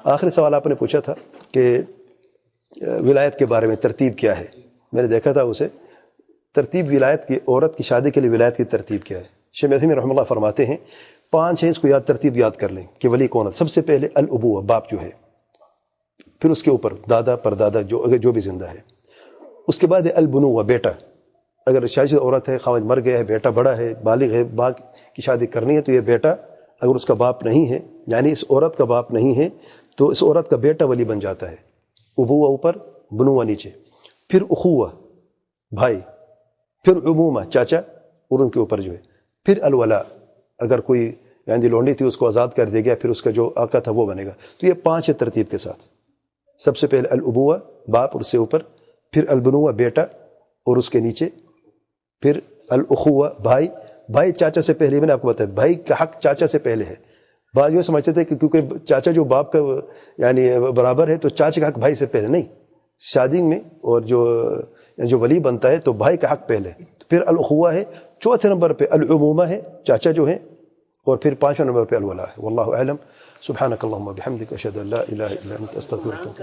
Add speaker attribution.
Speaker 1: آخری سوال آپ نے پوچھا تھا کہ ولایت کے بارے میں ترتیب کیا ہے. میں نے دیکھا تھا اسے ترتیب ولایت کی، عورت کی شادی کے لیے ولایت کی ترتیب کیا ہے. شیخ عثیمین رحمہ اللہ فرماتے ہیں 5 ہیں، اس کو ترتیب یاد کر لیں کہ ولی کون ہے. سب سے پہلے الابوہ، باپ جو ہے، پھر اس کے اوپر دادا پردادا جو بھی زندہ ہے. اس کے بعد ہے البنوہ، بیٹا. اگر شادی شدہ عورت ہے، خاوند مر گیا ہے، بیٹا بڑا ہے، بالغ ہے، باپ کی شادی کرنی ہے، تو یہ بیٹا اگر اس کا باپ نہیں ہے، یعنی اس عورت کا باپ نہیں ہے، تو اس عورت کا بیٹا ولی بن جاتا ہے. ابوہ اوپر، بنوہ نیچے. پھر اخوہ، بھائی. پھر عمومہ، چاچا، اور ان کے اوپر جو ہے. پھر الولا، اگر کوئی یعنی لونڈی تھی اس کو آزاد کر دیا گیا، پھر اس کا جو آقا تھا وہ بنے گا. تو یہ 5 ہے ترتیب کے ساتھ. سب سے پہلے الابوہ، باپ اور اس سے اوپر. پھر البنوہ، بیٹا اور اس کے نیچے. پھر الاخوہ، بھائی. بھائی چاچا سے پہلے، میں نے آپ کو بتایا بھائی کا حق چاچا سے پہلے ہے. بعض یہ سمجھتے تھے کہ کیونکہ چاچا جو باپ کا یعنی برابر ہے تو چاچا کا حق بھائی سے پہلے. نہیں، شادی میں اور جو ولی بنتا ہے تو بھائی کا حق پہلے. پھر الاخوہ ہے. چوتھے نمبر پہ العمومہ ہے، چاچا جو ہے. اور پھر 5ویں نمبر پہ الولا ہے. واللہ اعلم. سبحانک اللہم و بحمدک، اشہد ان لا الہ الا انت، استغفرک.